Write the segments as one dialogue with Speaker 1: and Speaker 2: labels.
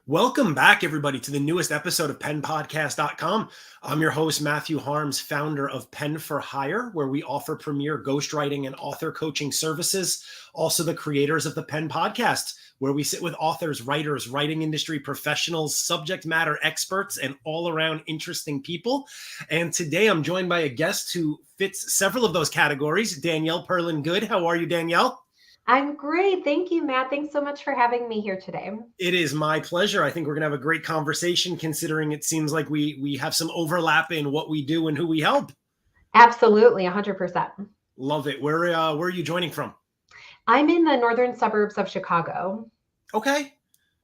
Speaker 1: Welcome back, everybody, to the newest episode of PenPodcast.com. I'm your host, Matthew Harms, founder of Pen for Hire, where we offer premier ghostwriting and author coaching services. Also, the creators of the Pen Podcast, where we sit with authors, writers, writing industry professionals, subject matter experts, and all-around interesting people. And today I'm joined by a guest who fits several of those categories, Danielle Perlin-Good. How are you, Danielle?
Speaker 2: I'm great. Thank you, Matt. Thanks so much for having me here today.
Speaker 1: It is my pleasure. I think we're going to have a great conversation, considering it seems like we have some overlap in what we do and who we help.
Speaker 2: Absolutely, 100%.
Speaker 1: Love it. Where are you joining from?
Speaker 2: I'm in the northern suburbs of Chicago.
Speaker 1: Okay.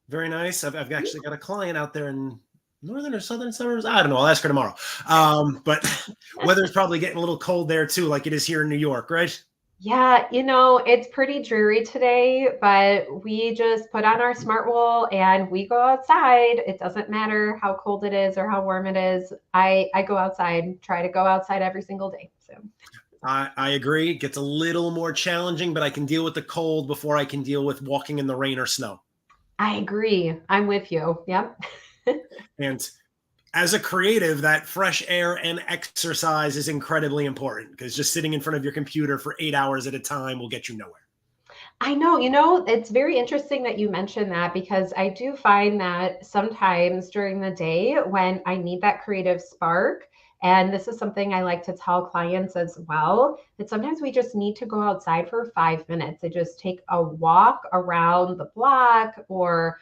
Speaker 1: Very nice. I've actually got a client out there in northern or southern suburbs. I don't know. I'll ask her tomorrow. But weather's probably getting a little cold there too, like it is here in New York, right?
Speaker 2: Yeah, it's pretty dreary today, but we just put on our smart wool and we go outside. It doesn't matter how cold it is or how warm it is. I go outside, try to go outside every single day. So
Speaker 1: I agree. It gets a little more challenging, but I can deal with the cold before I can deal with walking in the rain or snow.
Speaker 2: I agree. I'm with you. Yep.
Speaker 1: And as a creative, that fresh air and exercise is incredibly important, because just sitting in front of your computer for 8 hours at a time will get you nowhere.
Speaker 2: I know, it's very interesting that you mentioned that, because I do find that sometimes during the day when I need that creative spark, and this is something I like to tell clients as well, that sometimes we just need to go outside for 5 minutes and just take a walk around the block, or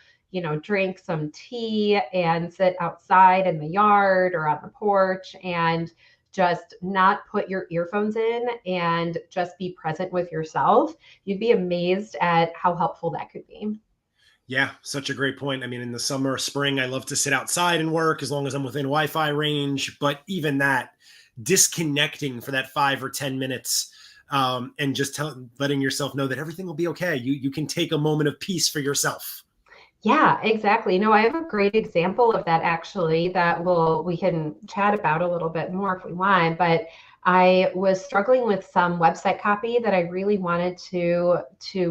Speaker 2: drink some tea and sit outside in the yard or on the porch and just not put your earphones in and just be present with yourself. You'd be amazed at how helpful that could be.
Speaker 1: Yeah, such a great point. I mean, in the summer, spring, I love to sit outside and work as long as I'm within Wi-Fi range. But even that, disconnecting for that 5 or 10 minutes and just letting yourself know that everything will be okay. You can take a moment of peace for yourself.
Speaker 2: Yeah, exactly. I have a great example of that actually that we can chat about a little bit more if we want, but I was struggling with some website copy that I really wanted to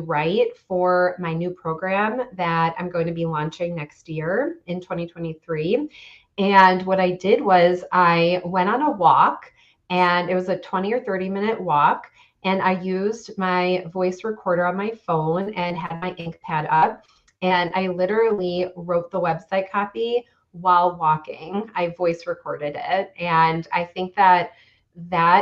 Speaker 2: write for my new program that I'm going to be launching next year in 2023. And what I did was I went on a walk, and it was a 20 or 30-minute walk, and I used my voice recorder on my phone and had my ink pad up. And I literally wrote the website copy while walking. I voice recorded it. And I think that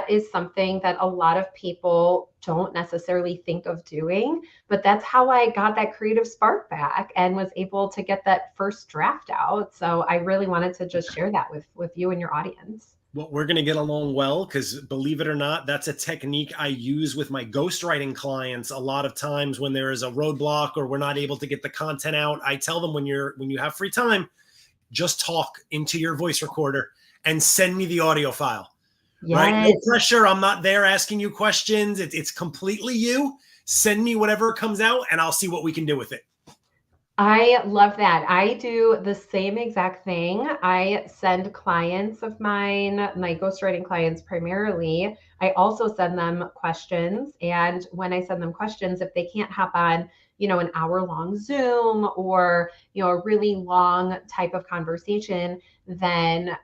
Speaker 2: is something that a lot of people don't necessarily think of doing, but that's how I got that creative spark back and was able to get that first draft out. So I really wanted to just share that with you and your audience.
Speaker 1: Well, we're going to get along well, because believe it or not, that's a technique I use with my ghostwriting clients. A lot of times when there is a roadblock or we're not able to get the content out, I tell them when you have free time, just talk into your voice recorder and send me the audio file.
Speaker 2: Yes.
Speaker 1: Right? No pressure. I'm not there asking you questions. It's completely you. Send me whatever comes out and I'll see what we can do with it.
Speaker 2: I love that. I do the same exact thing. I send clients of mine, my ghostwriting clients primarily, I also send them questions. And when I send them questions, if they can't hop on, an hour-long Zoom or, a really long type of conversation, then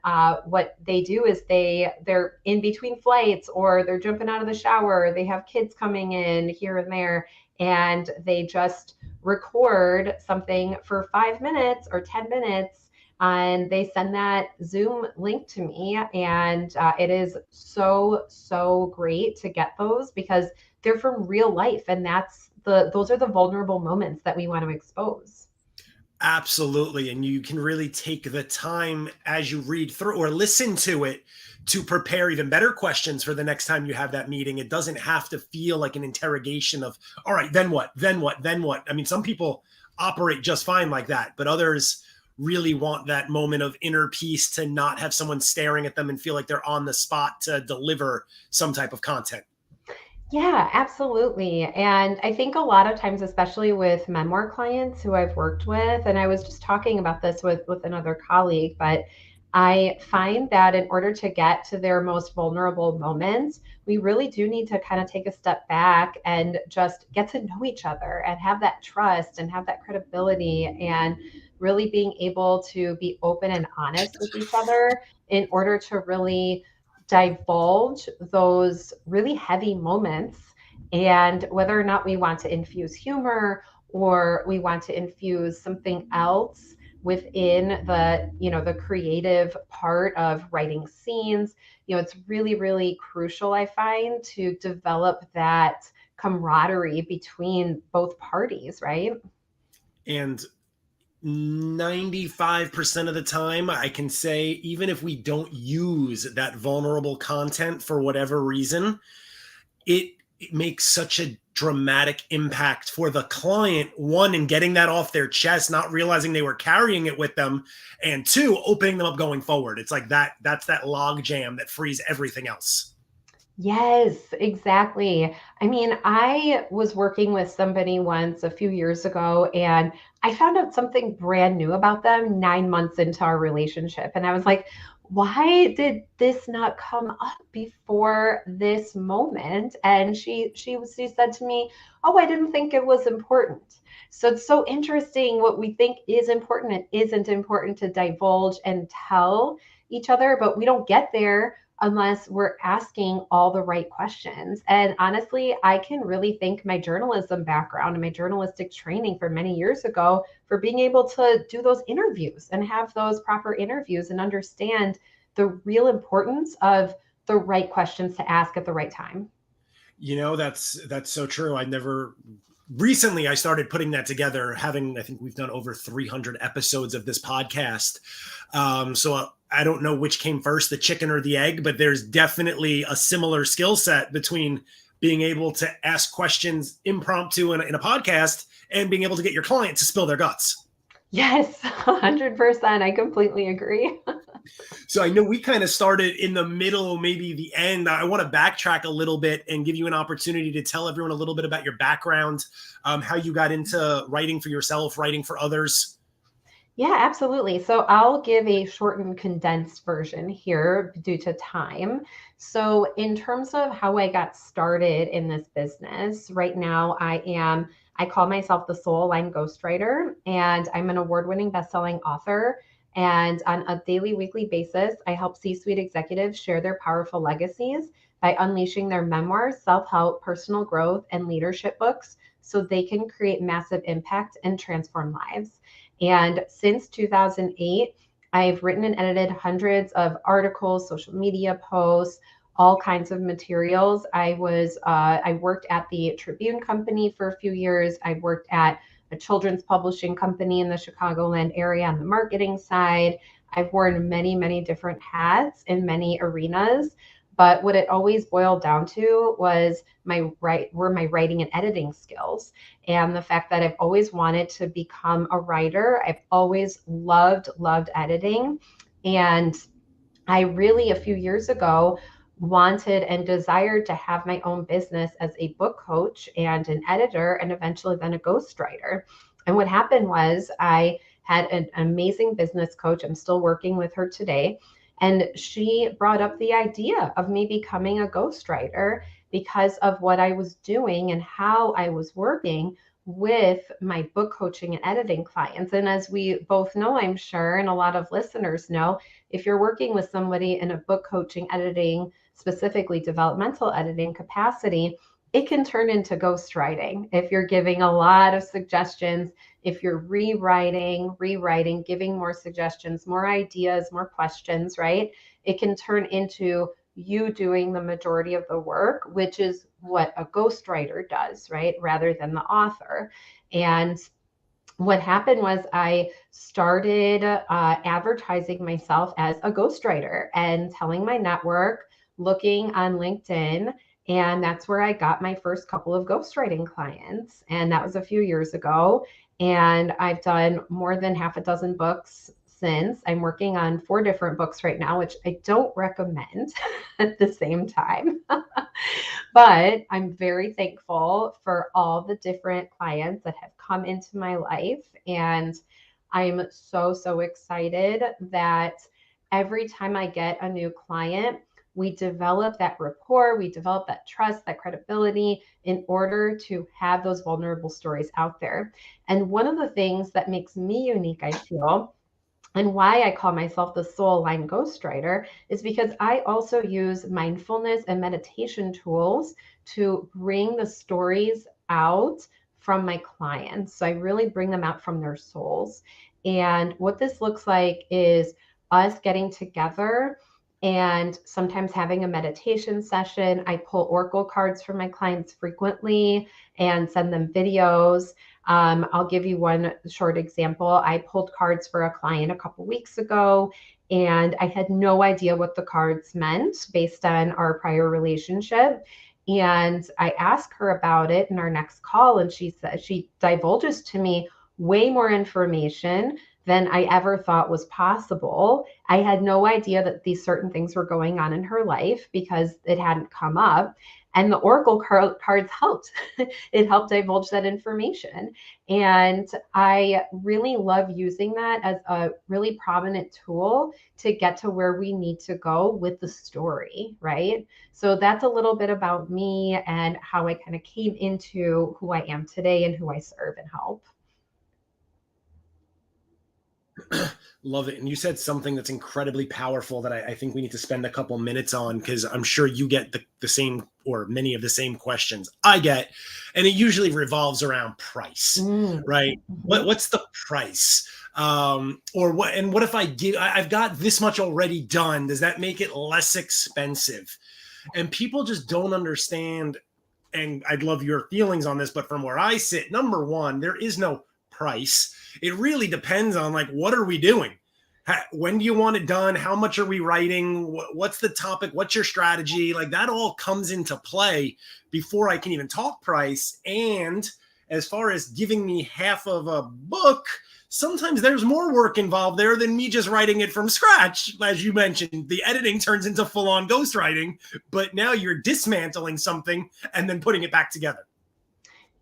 Speaker 2: what they do is they're in between flights, or they're jumping out of the shower, they have kids coming in here and there, and they just record something for 5 minutes or 10 minutes, and they send that Zoom link to me. And it is so great to get those, because they're from real life, and those are the vulnerable moments that we want to expose.
Speaker 1: Absolutely. And you can really take the time as you read through or listen to it to prepare even better questions for the next time you have that meeting. It doesn't have to feel like an interrogation of, all right, then what, then what, then what? I mean, some people operate just fine like that, but others really want that moment of inner peace to not have someone staring at them and feel like they're on the spot to deliver some type of content.
Speaker 2: Yeah, absolutely. And I think a lot of times, especially with memoir clients who I've worked with, and I was just talking about this with another colleague, but I find that in order to get to their most vulnerable moments, we really do need to kind of take a step back and just get to know each other and have that trust and have that credibility, and really being able to be open and honest with each other in order to really divulge those really heavy moments, and whether or not we want to infuse humor or we want to infuse something else within the, the creative part of writing scenes. It's really, really crucial, I find, to develop that camaraderie between both parties, right?
Speaker 1: And 95% of the time, I can say, even if we don't use that vulnerable content for whatever reason, it makes such a dramatic impact for the client, one, in getting that off their chest, not realizing they were carrying it with them, and two, opening them up going forward. It's like that's that log jam that frees everything else.
Speaker 2: Yes, exactly. I mean, I was working with somebody once a few years ago, and I found out something brand new about them 9 months into our relationship. And I was like, why did this not come up before this moment? And she said to me, "Oh, I didn't think it was important." So it's so interesting what we think is important and isn't important to divulge and tell each other, but we don't get there unless we're asking all the right questions. And honestly, I can really thank my journalism background and my journalistic training for many years ago for being able to do those interviews and have those proper interviews and understand the real importance of the right questions to ask at the right time.
Speaker 1: That's so true. Recently I started putting that together, I think we've done over 300 episodes of this podcast. So I don't know which came first, the chicken or the egg, but there's definitely a similar skill set between being able to ask questions impromptu in a podcast and being able to get your client to spill their guts.
Speaker 2: Yes, 100%. I completely agree.
Speaker 1: So I know we kind of started in the middle, maybe the end. I want to backtrack a little bit and give you an opportunity to tell everyone a little bit about your background, how you got into writing for yourself, writing for others.
Speaker 2: Yeah, absolutely. So I'll give a shortened, condensed version here due to time. So, in terms of how I got started in this business, right now I call myself the Soul-Aligned Ghostwriter, and I'm an award-winning best-selling author. And on a daily, weekly basis, I help C-suite executives share their powerful legacies by unleashing their memoirs, self-help, personal growth, and leadership books so they can create massive impact and transform lives. And since 2008, I've written and edited hundreds of articles, social media posts, all kinds of materials. I worked at the Tribune Company for a few years. I worked at a children's publishing company in the Chicagoland area on the marketing side. I've worn many, many different hats in many arenas. But what it always boiled down to was my writing and editing skills, and the fact that I've always wanted to become a writer. I've always loved editing. And I really, a few years ago, wanted and desired to have my own business as a book coach and an editor, and eventually then a ghostwriter. And what happened was I had an amazing business coach. I'm still working with her today. And she brought up the idea of me becoming a ghostwriter because of what I was doing and how I was working with my book coaching and editing clients. And as we both know, I'm sure, and a lot of listeners know, if you're working with somebody in a book coaching, editing, specifically developmental editing capacity, it can turn into ghostwriting. If you're giving a lot of suggestions, if you're rewriting, giving more suggestions, more ideas, more questions, right? It can turn into you doing the majority of the work, which is what a ghostwriter does, right? Rather than the author. And what happened was I started advertising myself as a ghostwriter and telling my network, looking on LinkedIn. And that's where I got my first couple of ghostwriting clients. And that was a few years ago. And I've done more than half a dozen books since. I'm working on 4 different books right now, which I don't recommend at the same time. But I'm very thankful for all the different clients that have come into my life. And I'm so excited that every time I get a new client, we develop that rapport, we develop that trust, that credibility in order to have those vulnerable stories out there. And one of the things that makes me unique, I feel, and why I call myself the Soul-Aligned Ghostwriter is because I also use mindfulness and meditation tools to bring the stories out from my clients. So I really bring them out from their souls. And what this looks like is us getting together and sometimes having a meditation session. I pull oracle cards from my clients frequently and send them videos. I'll give you one short example. I pulled cards for a client a couple weeks ago, and I had no idea what the cards meant based on our prior relationship. And I asked her about it in our next call, and she said she divulges to me way more information than I ever thought was possible. I had no idea that these certain things were going on in her life because it hadn't come up. And the oracle cards helped. It helped divulge that information. And I really love using that as a really prominent tool to get to where we need to go with the story, right? So that's a little bit about me and how I kind of came into who I am today and who I serve and help.
Speaker 1: Love it. And you said something that's incredibly powerful that I think we need to spend a couple minutes on, because I'm sure you get the same, or many of the same questions I get. And it usually revolves around price, right?
Speaker 2: Mm-hmm.
Speaker 1: What's the price? Or what, and what if I've got this much already done? Does that make it less expensive? And people just don't understand. And I'd love your feelings on this, but from where I sit, number one, there is no price. It really depends on, like, what are we doing? When do you want it done? How much are we writing? What's the topic? What's your strategy? Like, that all comes into play before I can even talk price. And as far as giving me half of a book, sometimes there's more work involved there than me just writing it from scratch. As you mentioned, the editing turns into full-on ghostwriting, but now you're dismantling something and then putting it back together.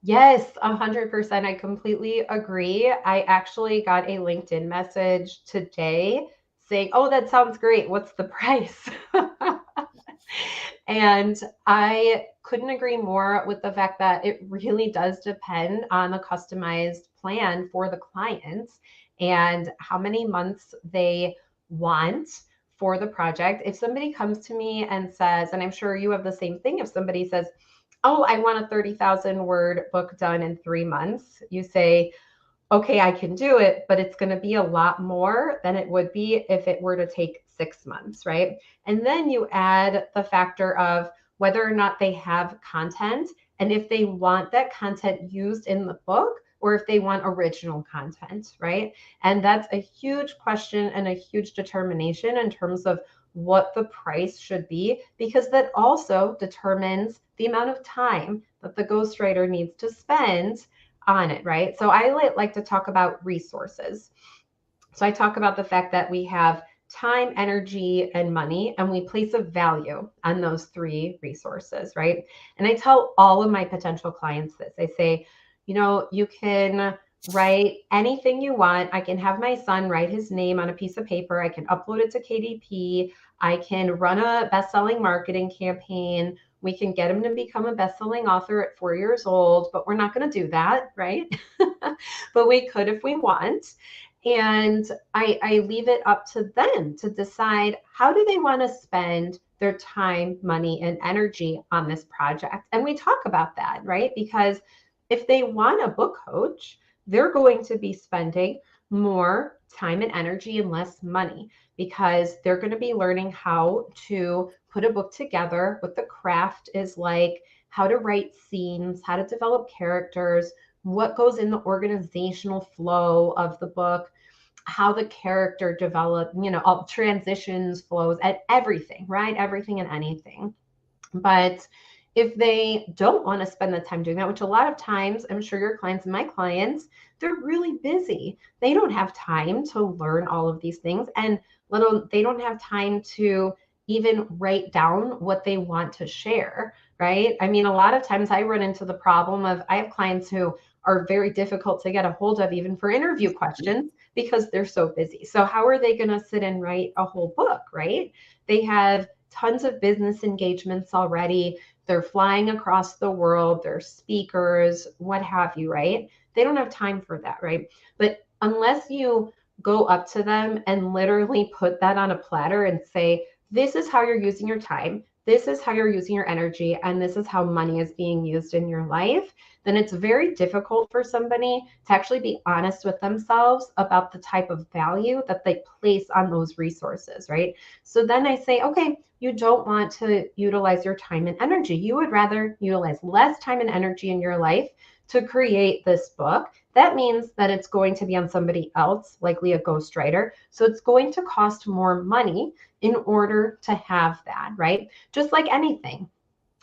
Speaker 2: Yes, 100%. I completely agree. I actually got a LinkedIn message today saying, "Oh, that sounds great. What's the price?" And I couldn't agree more with the fact that it really does depend on the customized plan for the clients and how many months they want for the project. If somebody comes to me and says, and I'm sure you have the same thing, if somebody says, "Oh, I want a 30,000 word book done in 3 months," you say, "Okay, I can do it, but it's going to be a lot more than it would be if it were to take 6 months," right? And then you add the factor of whether or not they have content and if they want that content used in the book or if they want original content, right? And that's a huge question and a huge determination in terms of what the price should be, because that also determines the amount of time that the ghostwriter needs to spend on it, right? So I like to talk about resources. So I talk about the fact that we have time, energy, and money, and we place a value on those 3 resources, right? And I tell all of my potential clients this. I say, you can write anything you want. I can have my son write his name on a piece of paper. I can upload it to KDP. I can run a best-selling marketing campaign. We can get him to become a best-selling author at 4 years old, but we're not going to do that, right? But we could if we want. And I leave it up to them to decide how do they want to spend their time, money, and energy on this project. And we talk about that, right? Because if they want a book coach, they're going to be spending more time and energy and less money because they're going to be learning how to put a book together, what the craft is like, how to write scenes, how to develop characters, what goes in the organizational flow of the book, how the character develop, all transitions, flows, and everything, right? Everything and anything. But if they don't want to spend the time doing that, which a lot of times, I'm sure your clients and my clients, they're really busy. They don't have time to learn all of these things, and they don't have time to even write down what they want to share, right? I mean, a lot of times I run into the problem of I have clients who are very difficult to get a hold of even for interview questions because they're so busy. So how are they going to sit and write a whole book, right? They have tons of business engagements already. They're flying across the world, they're speakers, what have you, right? They don't have time for that, right? But unless you go up to them and literally put that on a platter and say, this is how you're using your time, this is how you're using your energy, and this is how money is being used in your life, then it's very difficult for somebody to actually be honest with themselves about the type of value that they place on those resources, right? So then I say, okay, you don't want to utilize your time and energy. You would rather utilize less time and energy in your life to create this book. That means that it's going to be on somebody else, likely a ghostwriter. So it's going to cost more money in order to have that, right? Just like anything,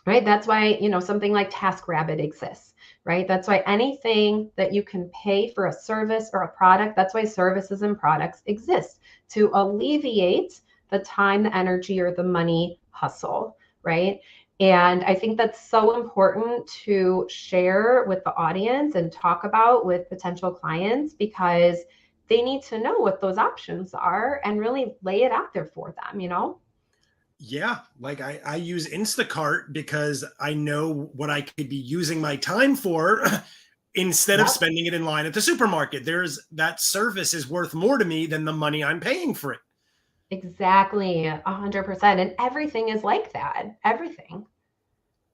Speaker 2: right? That's why, something like TaskRabbit exists, right? That's why anything that you can pay for a service or a product, that's why services and products exist, to alleviate the time, the energy, or the money hustle, right? And I think that's so important to share with the audience and talk about with potential clients, because they need to know what those options are and really lay it out there for them,
Speaker 1: Yeah, like I use Instacart because I know what I could be using my time for instead of
Speaker 2: Yep.
Speaker 1: spending it in line at the supermarket. That service is worth more to me than the money I'm paying for it.
Speaker 2: Exactly, 100%. And everything is like that. Everything.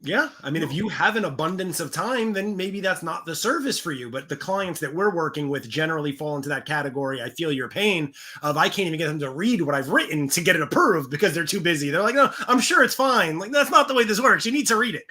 Speaker 1: Yeah. I mean, if you have an abundance of time, then maybe that's not the service for you. But the clients that we're working with generally fall into that category. I feel your pain of I can't even get them to read what I've written to get it approved because they're too busy. They're like, no, I'm sure it's fine. Like, that's not the way this works. You need to read it.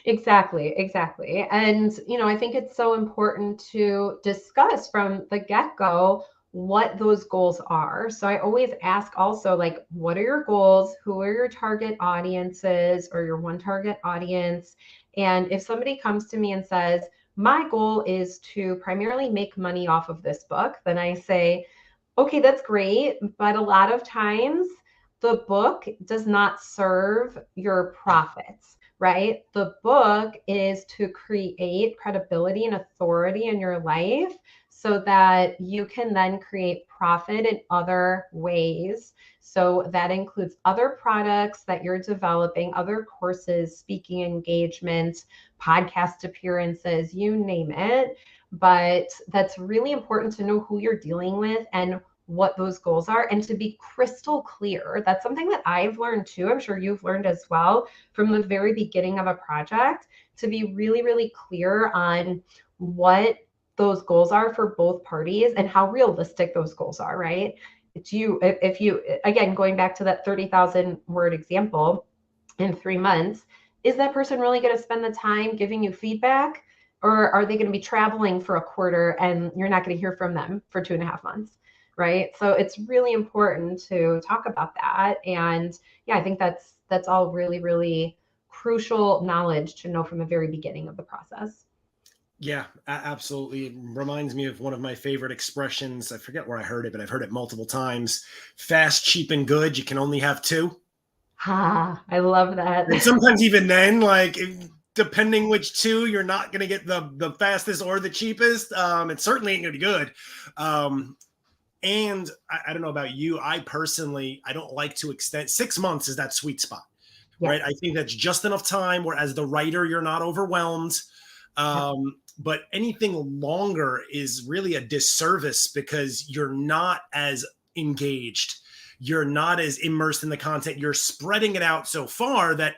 Speaker 2: Exactly, exactly. And, I think it's so important to discuss from the get-go what those goals are. So I always ask also, like, what are your goals? Who are your target audiences or your one target audience? And if somebody comes to me and says, my goal is to primarily make money off of this book, then I say, okay, that's great. But a lot of times the book does not serve your profits, right? The book is to create credibility and authority in your life so that you can then create profit in other ways. So that includes other products that you're developing, other courses, speaking engagements, podcast appearances, you name it. But that's really important to know who you're dealing with and what those goals are, and to be crystal clear. That's something that I've learned too. I'm sure you've learned as well from the very beginning of a project, to be really, really clear on what those goals are for both parties and how realistic those goals are, right? If you, again, going back to that 30,000 word example, in 3 months, is that person really going to spend the time giving you feedback? Or are they going to be traveling for a quarter and you're not going to hear from them for 2.5 months? Right. So it's really important to talk about that. And yeah, I think that's all really, really crucial knowledge to know from the very beginning of the process.
Speaker 1: Yeah, absolutely. It reminds me of one of my favorite expressions. I forget where I heard it, but I've heard it multiple times. Fast, cheap, and good. You can only have two.
Speaker 2: I love that.
Speaker 1: And sometimes even then, like depending which two, you're not going to get the fastest or the cheapest. It certainly ain't going to be good. And I don't know about you. I personally, I don't like to extend. 6 months is that sweet spot,
Speaker 2: Yes.
Speaker 1: right? I think that's just enough time where as the writer, you're not overwhelmed. But anything longer is really a disservice because you're not as engaged. You're not as immersed in the content. You're spreading it out so far that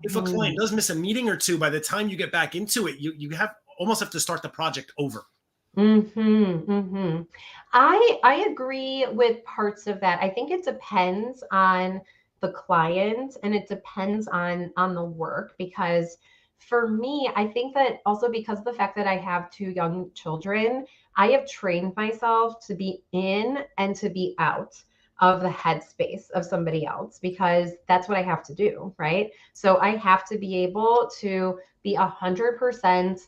Speaker 1: if a client does miss a meeting or two, by the time you get back into it, you almost have to start the project over.
Speaker 2: I agree with parts of that. I think it depends on the client and it depends on the work, because for me, I think that also because of the fact that I have 2 young children, I have trained myself to be in and to be out of the headspace of somebody else, because that's what I have to do, right? So I have to be able to be 100%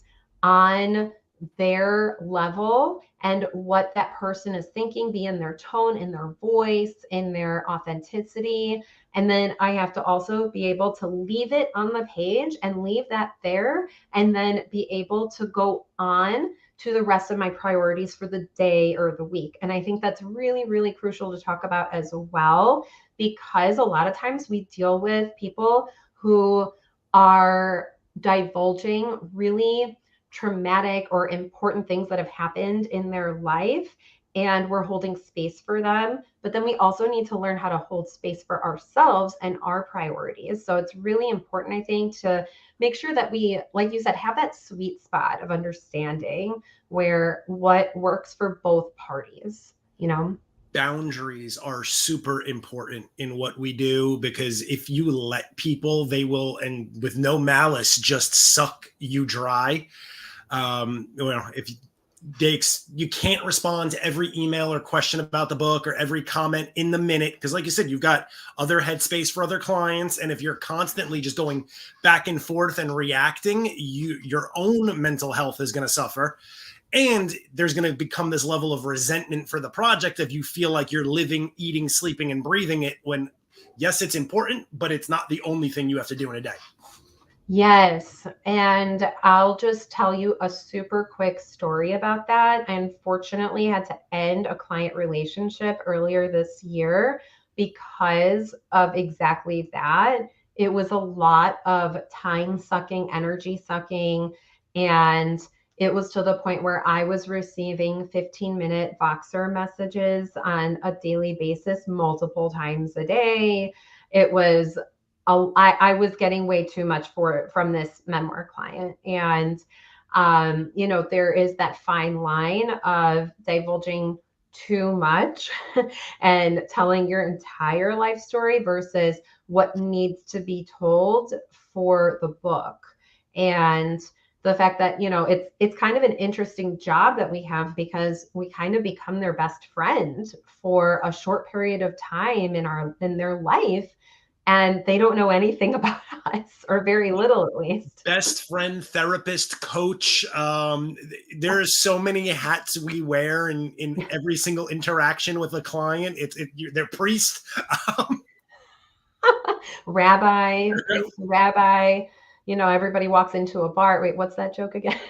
Speaker 2: on their level and what that person is thinking, be in their tone, in their voice, in their authenticity. And then I have to also be able to leave it on the page and leave that there, and then be able to go on to the rest of my priorities for the day or the week. And I think that's really, really crucial to talk about as well, because a lot of times we deal with people who are divulging really traumatic or important things that have happened in their life, and we're holding space for them. But then we also need to learn how to hold space for ourselves and our priorities. So it's really important, I think, to make sure that we, like you said, have that sweet spot of understanding where what works for both parties, you know?
Speaker 1: Boundaries are super important in what we do, because if you let people, they will, and with no malice, just suck you dry. If you can't respond to every email or question about the book or every comment in the minute, because like you said, you've got other headspace for other clients. And if you're constantly just going back and forth and reacting, your own mental health is going to suffer. And there's going to become this level of resentment for the project if you feel like you're living, eating, sleeping, and breathing it, when yes, it's important, but it's not the only thing you have to do in a day.
Speaker 2: Yes. And I'll just tell you a super quick story about that. I unfortunately had to end a client relationship earlier this year because of exactly that. It was a lot of time sucking, energy sucking, and it was to the point where I was receiving 15-minute Voxer messages on a daily basis, multiple times a day. It was I was getting way too much from this memoir client. And, there is that fine line of divulging too much and telling your entire life story versus what needs to be told for the book. And the fact that, it's kind of an interesting job that we have, because we kind of become their best friend for a short period of time in their life. And they don't know anything about us, or very little at least.
Speaker 1: Best friend, therapist, coach. There's so many hats we wear in every single interaction with a client. They're priest.
Speaker 2: Rabbi, priest, rabbi. Everybody walks into a bar. Wait, what's that joke again?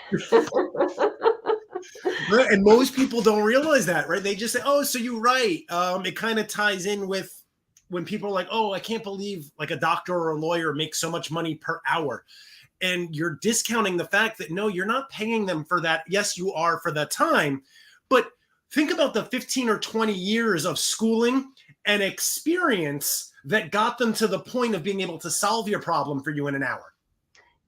Speaker 1: And most people don't realize that, right? They just say, "Oh, so you write." It kind of ties in with when people are like, "Oh, I can't believe like a doctor or a lawyer makes so much money per hour." And you're discounting the fact that no, you're not paying them for that. Yes, you are for the time, but think about the 15 or 20 years of schooling and experience that got them to the point of being able to solve your problem for you in an hour.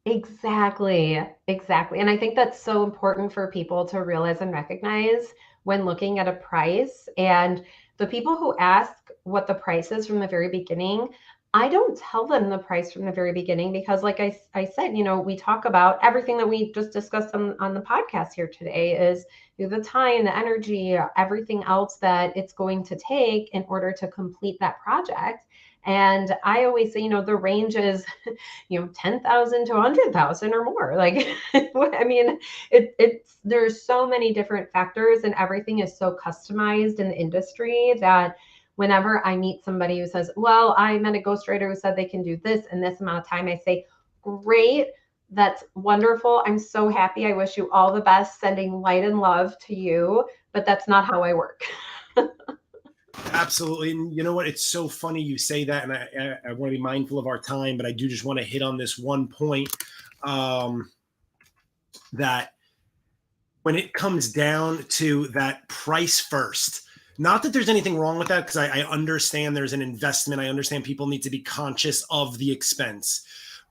Speaker 2: Exactly. Exactly. And I think that's so important for people to realize and recognize when looking at a price. And the people who ask what the price is from the very beginning, I don't tell them the price from the very beginning, because like I said, we talk about everything that we just discussed on the podcast here today is the time, the energy, everything else that it's going to take in order to complete that project. And I always say, the range is, 10,000 to 100,000 or more. Like, I mean, there's so many different factors, and everything is so customized in the industry that whenever I meet somebody who says, well, I met a ghostwriter who said they can do this in this amount of time, I say, great. That's wonderful. I'm so happy. I wish you all the best. Sending light and love to you. But that's not how I work.
Speaker 1: Absolutely. And you know what? It's so funny you say that. And I want to be mindful of our time, but I do just want to hit on this one point, that when it comes down to that price first, not that there's anything wrong with that, because I understand there's an investment. I understand people need to be conscious of the expense.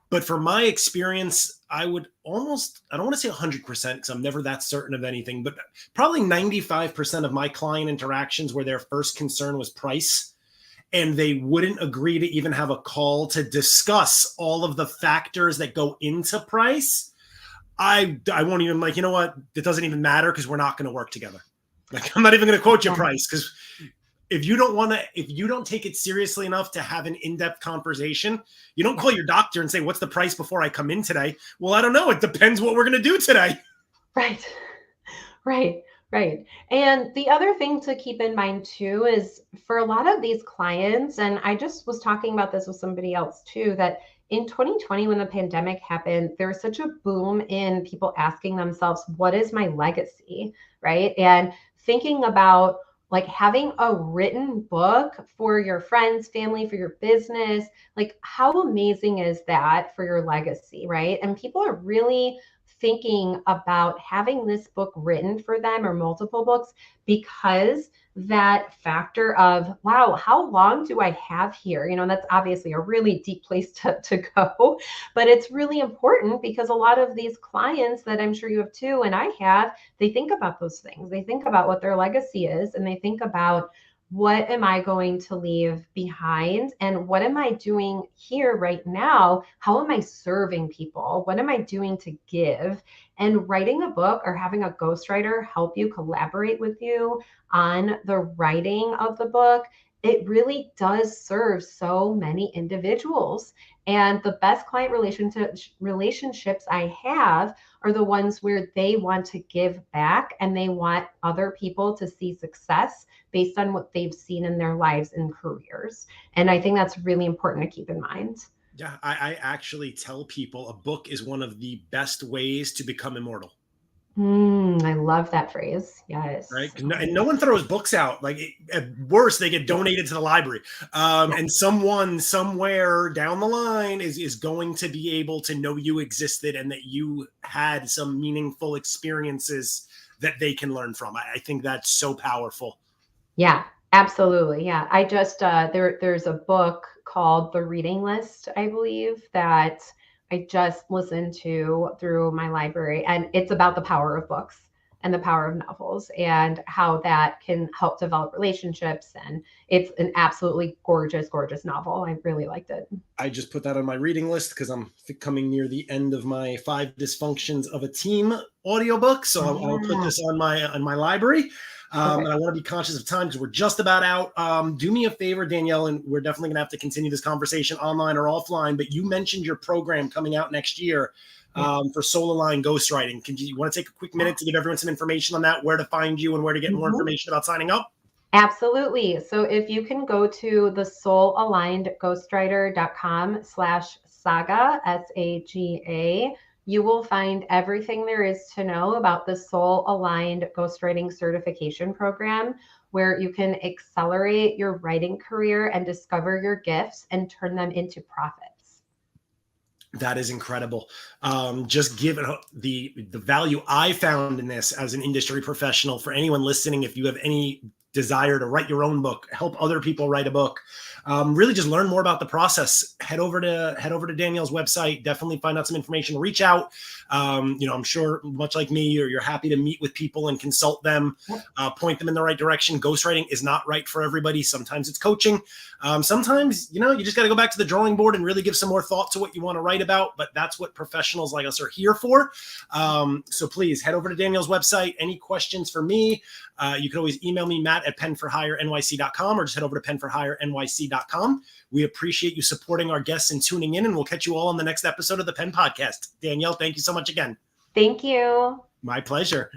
Speaker 1: But for my experience, I don't want to say 100%, because I'm never that certain of anything, but probably 95% of my client interactions where their first concern was price, and they wouldn't agree to even have a call to discuss all of the factors that go into price. I won't even, like, you know what? It doesn't even matter, because we're not going to work together. Like, I'm not even going to quote your price, because if you don't take it seriously enough to have an in-depth conversation, you don't call your doctor and say, what's the price before I come in today? Well, I don't know. It depends what we're going to do today.
Speaker 2: Right. And the other thing to keep in mind too is for a lot of these clients, and I just was talking about this with somebody else too, that in 2020, when the pandemic happened, there was such a boom in people asking themselves, what is my legacy? Right. And thinking about like having a written book for your friends, family, for your business, like how amazing is that for your legacy, right? And people are really thinking about having this book written for them or multiple books because that factor of, wow, how long do I have here? You know, that's obviously a really deep place to go, but it's really important because a lot of these clients that I'm sure you have too, and I have, they think about those things. They think about what their legacy is, and they think about, what am I going to leave behind? And what am I doing here right now? How am I serving people? What am I doing to give? And writing a book or having a ghostwriter help you collaborate with you on the writing of the book, it really does serve so many individuals. And the best client relationships I have are the ones where they want to give back and they want other people to see success based on what they've seen in their lives and careers. And I think that's really important to keep in mind.
Speaker 1: Yeah, I actually tell people a book is one of the best ways to become immortal.
Speaker 2: I love that phrase. Yes.
Speaker 1: Right. And no one throws books out. Like at worst, they get donated to the library. And someone somewhere down the line is going to be able to know you existed and that you had some meaningful experiences that they can learn from. I think that's so powerful.
Speaker 2: Yeah, absolutely. Yeah. I just, there's a book called The Reading List, I believe, that I just listened to through my library. And it's about the power of books and the power of novels and how that can help develop relationships. And it's an absolutely gorgeous, gorgeous novel. I really liked it.
Speaker 1: I just put that on my reading list because I'm coming near the end of my 5 Dysfunctions of a Team audiobook. So I'll put this on my library. And I want to be conscious of time because we're just about out. Do me a favor, Danielle, and we're definitely going to have to continue this conversation online or offline, but you mentioned your program coming out next year for Soul-Aligned Ghostwriting. You want to take a quick minute to give everyone some information on that, where to find you and where to get more information about signing up?
Speaker 2: Absolutely. So if you can go to the soulalignedghostwriter.com/saga, SAGA, you will find everything there is to know about the Soul-Aligned Ghostwriting Certification Program, where you can accelerate your writing career and discover your gifts and turn them into profits.
Speaker 1: That is incredible. Just given the value I found in this as an industry professional, for anyone listening, if you have any desire to write your own book, help other people write a book, really just learn more about the process, head over to Danielle's website, definitely find out some information, reach out. I'm sure much like me, you're happy to meet with people and consult them, point them in the right direction. Ghostwriting is not right for everybody. Sometimes it's coaching. Sometimes, you just got to go back to the drawing board and really give some more thought to what you want to write about, but that's what professionals like us are here for. So please head over to Danielle's website. Any questions for me? You can always email me, Matt@penforhirenyc.com, or just head over to penforhirenyc.com. We appreciate you supporting our guests and tuning in, and we'll catch you all on the next episode of the Pen Podcast. Danielle, thank you so much again.
Speaker 2: Thank you.
Speaker 1: My pleasure.